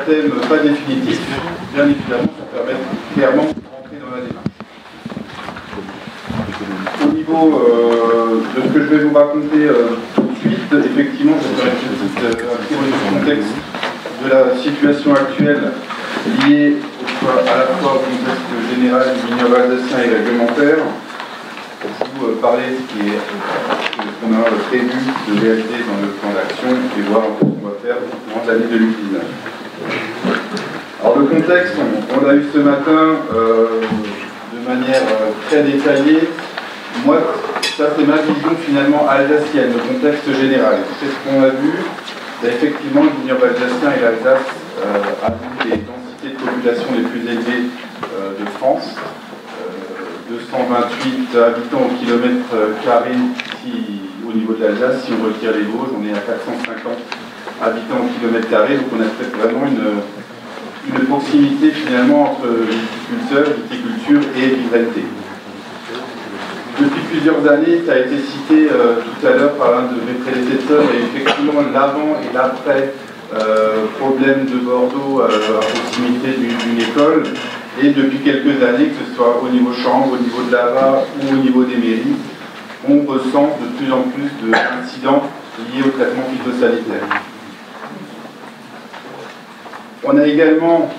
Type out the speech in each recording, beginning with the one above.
baptême pas définitif, bien évidemment, ça permet clairement de rentrer dans la démarche. Au niveau de ce que je vais vous raconter tout de suite, effectivement, je ferai un petit contexte de la situation actuelle liée à la fois au contexte général du vignoble alsacien et réglementaire, pour vous parler de ce qu'on a prévu de réaliser dans le plan d'action et voir ce qu'on va faire durant l'année 2019. Alors le contexte, on l'a eu ce matin de manière très détaillée. Moi, ça c'est ma vision finalement alsacienne, le contexte général. C'est ce qu'on a vu. Effectivement, le vignoble alsacien et l'Alsace a vu les densités de population les plus élevées de France. 228 habitants au kilomètre carré au niveau de l'Alsace. Si on retire les Vosges, on est à 450 habitants au kilomètre carré. Donc on a fait vraiment une proximité finalement entre viticulteurs, viticulture et vivaineté. Depuis plusieurs années, ça a été cité tout à l'heure par l'un de mes prédécesseurs, et effectivement l'avant et l'après problème de Bordeaux à proximité d'une école. Et depuis quelques années, que ce soit au niveau chambre, au niveau de l'AVA ou au niveau des mairies, on ressent de plus en plus d'incidents liés au traitement phytosanitaire. On a également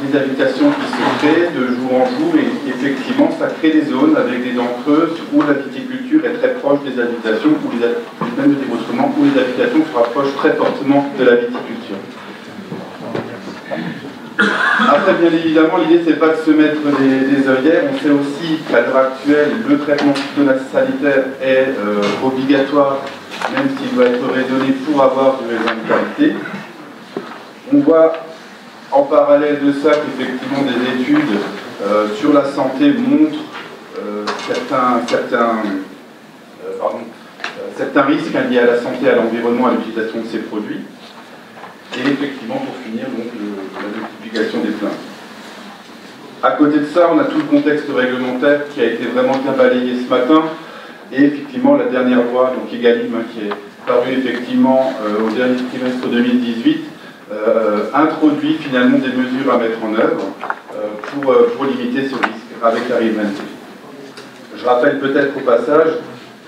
des habitations qui se créent de jour en jour, et effectivement ça crée des zones avec des dents creuses où la viticulture est très proche des habitations, même autrement, où les habitations se rapprochent très fortement de la viticulture. Après, bien évidemment, l'idée c'est pas de se mettre des œillères. On sait aussi qu'à l'heure actuelle, le traitement phytosanitaire est obligatoire, même s'il doit être raisonné pour avoir du raisin de qualité. On voit en parallèle de ça qu'effectivement des études sur la santé montrent certains risques liés à la santé, à l'environnement, à l'utilisation de ces produits. Et effectivement, pour finir, donc, la multiplication des plaintes. À côté de ça, on a tout le contexte réglementaire qui a été vraiment bien balayé ce matin. Et effectivement, la dernière loi, donc EGalim, qui est parue effectivement au dernier trimestre 2018, introduit finalement des mesures à mettre en œuvre pour limiter ce risque avec la rivalité. Je rappelle peut-être au passage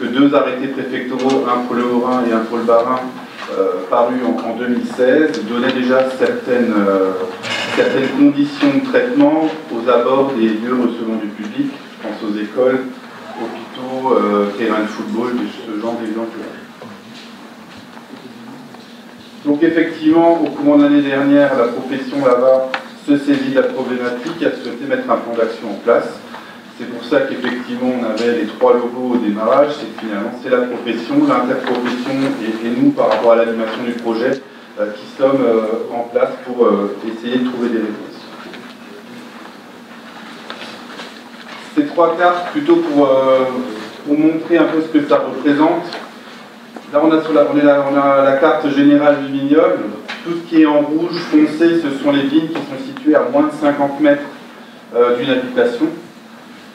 que 2 arrêtés préfectoraux, un pour le Haut-Rhin et un pour le Bas-Rhin, parus en 2016, donnaient déjà certaines conditions de traitement aux abords des lieux recevant du public. Je pense aux écoles, hôpitaux, terrains de football, ce genre d'exemple-là. Donc effectivement, au courant de l'année dernière, la profession là-bas se saisit de la problématique et a souhaité mettre un plan d'action en place. C'est pour ça qu'effectivement on avait les 3 logos au démarrage, c'est que finalement c'est la profession, l'interprofession et nous par rapport à l'animation du projet qui sommes en place pour essayer de trouver des réponses. Ces 3 cartes, plutôt pour montrer un peu ce que ça représente. Là on a la carte générale du vignoble. Tout ce qui est en rouge foncé, ce sont les vignes qui sont situées à moins de 50 mètres d'une habitation.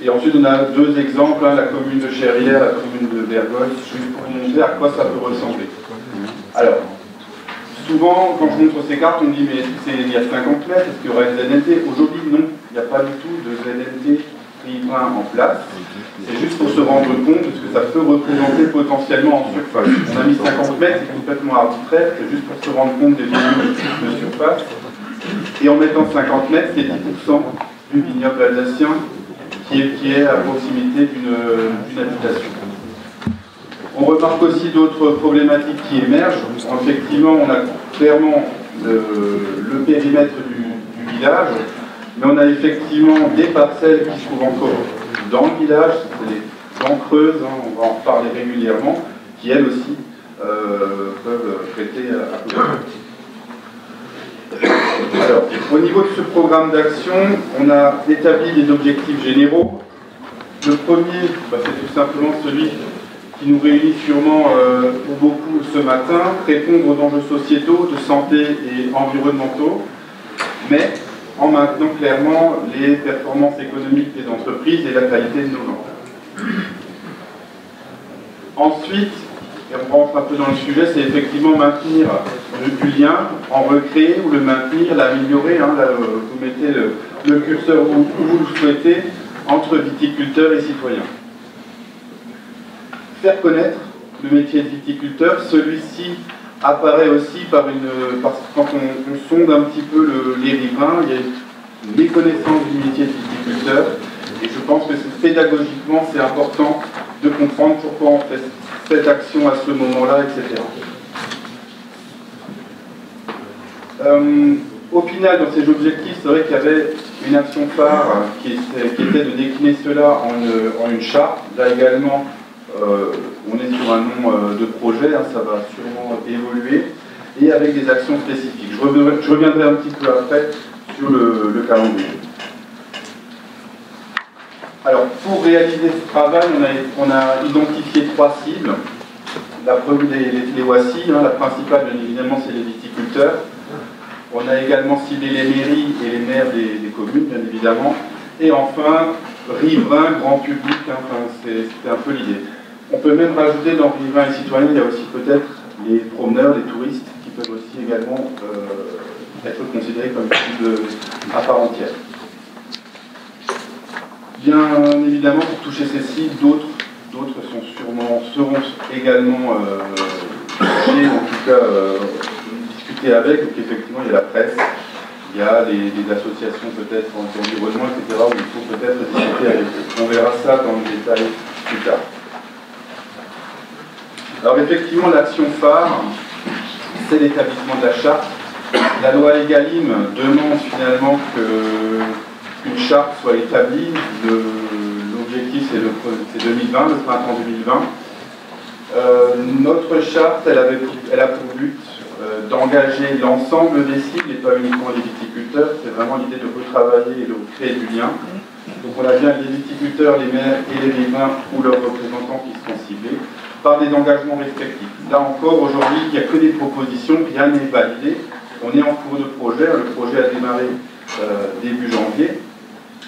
Et ensuite, on a 2 exemples, la commune de Cherrières, la commune de Vergogne, juste pour vous montrer à quoi ça peut ressembler. Alors, souvent, quand je montre ces cartes, on me dit, mais il y a 50 mètres, est-ce qu'il y aura une ZNT? Aujourd'hui, non, il n'y a pas du tout de ZNT riverain en place. C'est juste pour se rendre compte de ce que ça peut représenter potentiellement en surface. On a mis 50 mètres, c'est complètement arbitraire, c'est juste pour se rendre compte des volumes de surface. Et en mettant 50 mètres, c'est 10% du vignoble alsacien qui est à proximité d'une habitation. On remarque aussi d'autres problématiques qui émergent. Effectivement, on a clairement le périmètre du village, mais on a effectivement des parcelles qui se trouvent encore dans le village, c'est des dents creuses, on va en reparler régulièrement, qui elles aussi peuvent prêter à côté. Alors, au niveau de ce programme d'action, on a établi des objectifs généraux. Le premier, c'est tout simplement celui qui nous réunit sûrement pour beaucoup ce matin, répondre aux enjeux sociétaux, de santé et environnementaux, mais en maintenant clairement les performances économiques des entreprises et la qualité de nos ventes. Ensuite, et on rentre un peu dans le sujet, c'est effectivement maintenir du lien, en recréer ou le maintenir, l'améliorer. Hein, là, vous mettez le curseur où vous le souhaitez, entre viticulteurs et citoyens. Faire connaître le métier de viticulteur, celui-ci apparaît aussi parce que quand on sonde un petit peu les riverains, il y a une méconnaissance du métier de viticulteur, et je pense que pédagogiquement c'est important de comprendre pourquoi on fait cette action à ce moment-là, etc. Au final, dans ces objectifs, c'est vrai qu'il y avait une action phare qui était de décliner cela en une charte. Là également, on est sur un nombre de projets, hein, ça va sûrement évoluer, et avec des actions spécifiques. Je reviendrai un petit peu après sur le calendrier. Alors, pour réaliser ce travail, on a identifié 3 cibles. La première, les voici. Hein, la principale, bien évidemment, c'est les viticulteurs. On a également ciblé les mairies et les maires des communes, bien évidemment. Et enfin, riverains, grand public, hein, enfin, c'était un peu l'idée. On peut même rajouter dans riverains et citoyens, il y a aussi peut-être les promeneurs, les touristes, qui peuvent aussi également être considérés comme cible à part entière. Bien évidemment, pour toucher ces cibles, d'autres seront également touchés, en tout cas discuter avec. Donc effectivement, il y a la presse, il y a des associations peut-être en environnement, etc., où il faut peut-être discuter avec eux. On verra ça dans le détail plus tard. Alors effectivement, l'action phare, c'est l'établissement de la charte. La loi Egalim demande finalement qu'une charte soit établie. L'objectif c'est 2020, le printemps 2020. Notre charte, elle a pour but d'engager l'ensemble des cibles et pas uniquement les viticulteurs. C'est vraiment l'idée de retravailler et de créer du lien. Donc on a bien les viticulteurs, les maires et les riverains ou leurs représentants qui seront ciblés par des engagements respectifs. Là encore, aujourd'hui, il n'y a que des propositions, rien n'est validé. On est en cours de projet, le projet a démarré début janvier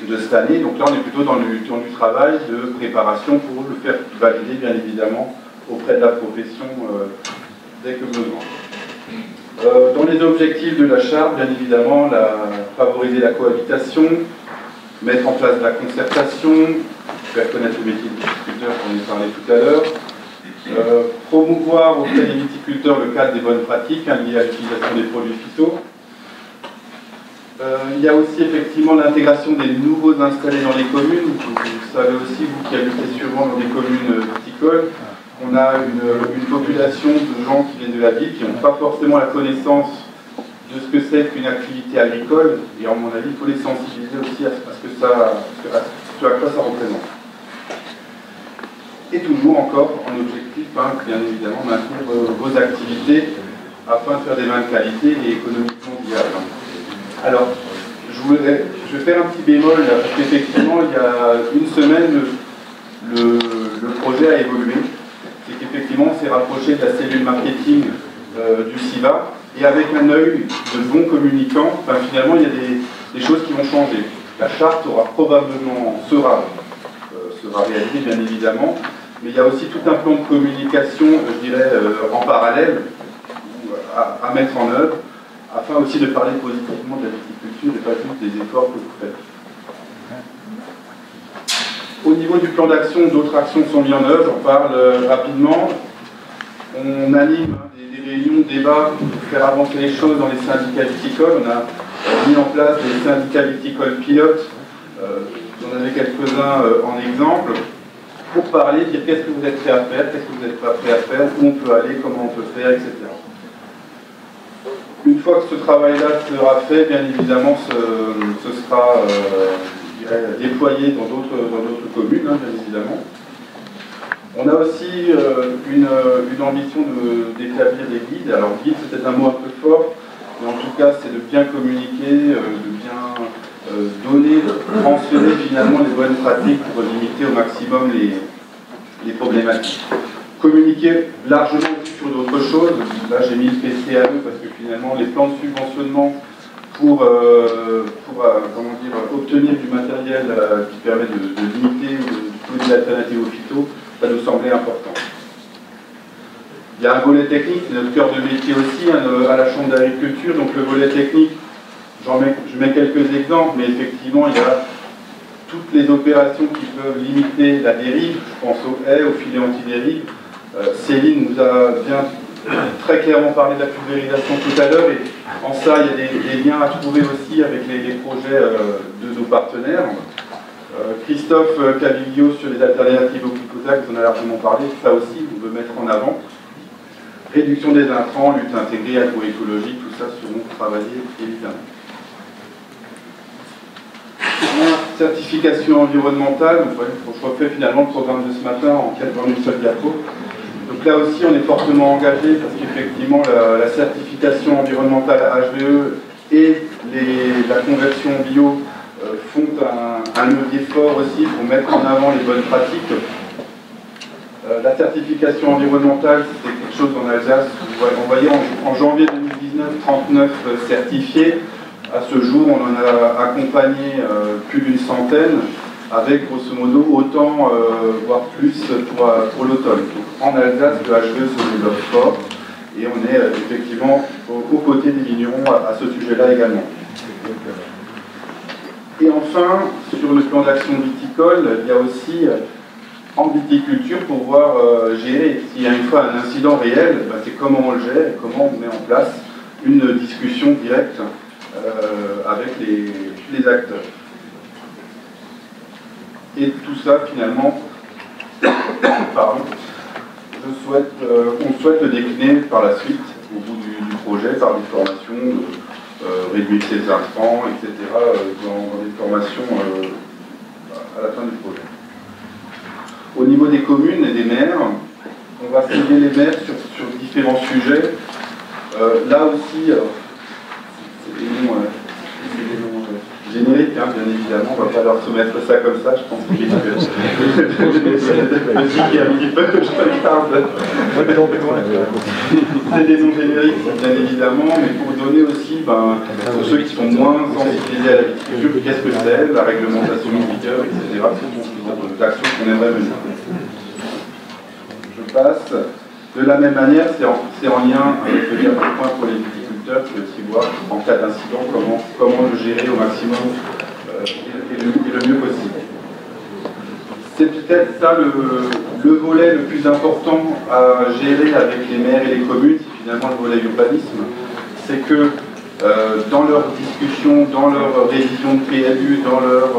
de cette année, donc là on est plutôt dans du travail de préparation pour le faire valider, bien évidemment, auprès de la profession dès que besoin. Dans les objectifs de la charte, bien évidemment, favoriser la cohabitation, mettre en place de la concertation, faire connaître le métier de viticulteur, on en parlait tout à l'heure, promouvoir auprès des viticulteurs le cadre des bonnes pratiques liées à l'utilisation des produits phyto. Il y a aussi effectivement l'intégration des nouveaux installés dans les communes. Vous savez aussi, vous qui habitez sûrement dans des communes viticoles, on a une population de gens qui viennent de la ville, qui n'ont pas forcément la connaissance de ce que c'est qu'une activité agricole, et à mon avis, il faut les sensibiliser aussi à ce à quoi ça représente. Et toujours encore en objectif, bien évidemment, maintenir vos activités afin de faire des vins de qualité et économiquement viables. Alors, je vais faire un petit bémol, parce qu'effectivement, il y a une semaine, le projet a évolué. C'est qu'effectivement, on s'est rapproché de la cellule marketing du CIVA, et avec un œil de bon communicant, finalement, il y a des choses qui vont changer. La charte sera réalisée, bien évidemment, mais il y a aussi tout un plan de communication, je dirais, en parallèle, à mettre en œuvre, afin aussi de parler positivement de la viticulture et pas juste des efforts que vous faites. Au niveau du plan d'action, d'autres actions sont mises en œuvre, j'en parle rapidement. On anime des réunions, débats pour faire avancer les choses dans les syndicats viticoles. On a mis en place des syndicats viticoles pilotes, vous en avez quelques-uns en exemple, pour parler, dire qu'est-ce que vous êtes prêt à faire, qu'est-ce que vous n'êtes pas prêt à faire, où on peut aller, comment on peut faire, etc. Une fois que ce travail-là sera fait, bien évidemment, ce sera déployé dans d'autres communes, bien évidemment. On a aussi une ambition d'établir des guides. Alors guide, c'est peut-être un mot un peu fort, mais en tout cas, c'est de bien communiquer, de bien donner, de transférer finalement les bonnes pratiques pour limiter au maximum les problématiques. Communiquer largement aussi sur d'autres choses. Là, j'ai mis le PCAE parce que finalement, les plans de subventionnement pour obtenir du matériel qui permet de limiter ou de trouver des alternatives au phyto, ça nous semblait important. Il y a un volet technique, c'est notre cœur de métier aussi, à la Chambre d'agriculture. Donc le volet technique, je mets quelques exemples, mais effectivement, il y a toutes les opérations qui peuvent limiter la dérive. Je pense aux haies, aux filets anti-dérive. Céline nous a bien très clairement parlé de la pulvérisation tout à l'heure, et en ça, il y a des liens à trouver aussi avec les projets de nos partenaires. Christophe Caviglio sur les alternatives au glyphosate, on a largement parlé, ça aussi, on veut mettre en avant. Réduction des intrants, lutte intégrée, agroécologie, tout ça seront travaillés évidemment. Certification environnementale, donc, ouais, je refais finalement le programme de ce matin en une seule diapo. Donc là aussi on est fortement engagé parce qu'effectivement la certification environnementale HVE et la conversion bio font un levier fort aussi pour mettre en avant les bonnes pratiques. La certification environnementale, c'était quelque chose en Alsace. Vous voyez, en janvier 2019, 39 certifiés. À ce jour, on en a accompagné plus d'une centaine, avec grosso modo autant, voire plus, pour l'automne. En Alsace, le HVE se développe fort, et on est effectivement aux côtés des vignerons à ce sujet-là également. Et enfin, sur le plan d'action viticole, il y a aussi en viticulture pour pouvoir gérer. S'il y a une fois un incident réel, ben, c'est comment on le gère et comment on met en place une discussion directe avec les acteurs. Et tout ça, finalement, pardon, on souhaite le décliner par la suite, au bout du projet, par des formations, réduire ses intrants, etc., dans des formations à la fin du projet. Au niveau des communes et des maires, on va cibler les maires sur différents sujets. Là aussi, c'est des noms génériques, hein, bien évidemment, on ne va pas leur soumettre ça comme ça, je pense que c'est des noms génériques, bien évidemment, mais pour donner aussi, pour ceux qui sont moins sensibilisés à la viticulture, qu'est-ce que c'est, la réglementation en vigueur, etc., c'est l'actions qu'on aimerait mener. Je passe. De la même manière, c'est en lien avec le dernier point pour les viticulteurs, c'est aussi voir en cas d'incident comment le gérer au maximum et le mieux possible. C'est peut-être ça le volet le plus important à gérer avec les maires et les communes, c'est finalement le volet urbanisme. C'est que dans leur discussion, dans leur révision de PLU, dans leur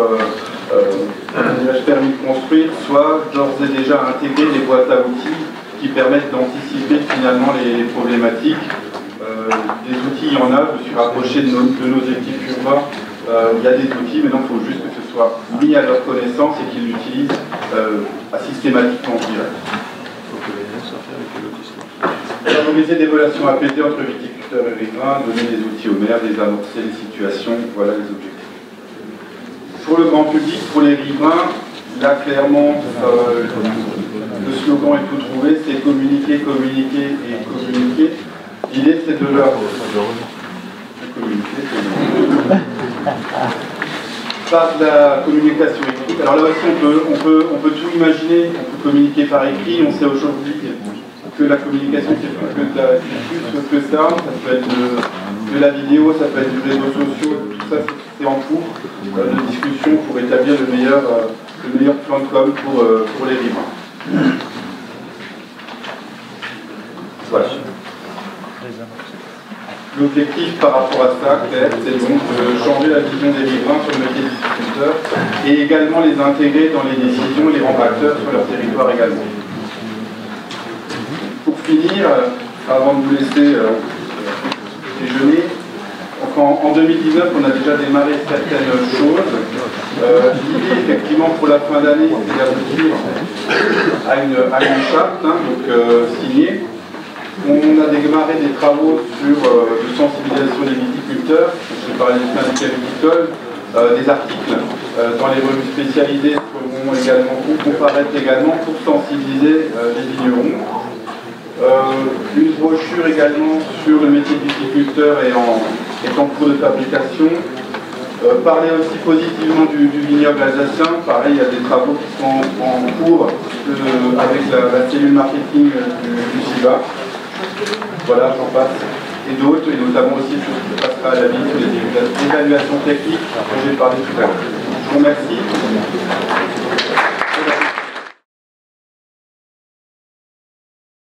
permis de construire, soit d'ores et déjà intégrer les boîtes à outils qui permettent d'anticiper finalement les problématiques. Des outils, il y en a, je me suis rapproché de nos équipes urbains, il y a des outils, mais il faut juste que ce soit mis à leur connaissance et qu'ils l'utilisent systématiquement, je dirais. Favoriser des relations apaisées entre viticulteurs et riverains, donner des outils aux maires, désamorcer les situations, voilà les objectifs. Pour le grand public, pour les riverains, là clairement, le slogan est tout trouvé, c'est communiquer, communiquer et communiquer. L'idée c'est de leur communiquer, par la communication écrite. Alors là aussi on peut tout imaginer, on peut communiquer par écrit, on sait aujourd'hui que la communication c'est plus que ça peut être de la vidéo, ça peut être du réseau social, tout ça c'est en cours de discussion pour établir le meilleur plan de com pour les riverains. Voilà. L'objectif par rapport à ça, c'est donc de changer la vision des riverains sur le métier de viticulteur et également les intégrer dans les décisions et les rendre acteurs sur leur territoire également. Pour finir, avant de vous laisser déjeuner, en 2019, on a déjà démarré certaines choses. L'idée, effectivement, pour la fin d'année, c'est d'aboutir à une charte signée. On a démarré des travaux de sensibilisation des viticulteurs. Je vais parler des syndicats viticoles, des articles dans les revues spécialisées seront également comparaître également pour sensibiliser les vignerons. Une brochure également sur le métier de viticulteur est en cours de fabrication. Parler aussi positivement du vignoble alsacien, pareil, il y a des travaux qui sont en cours avec la cellule marketing du CIVA. Voilà, j'en passe. Et d'autres, et notamment aussi sur ce qui passera à la vie, sur les évaluations techniques dont j'ai parlé tout à l'heure. Je vous remercie.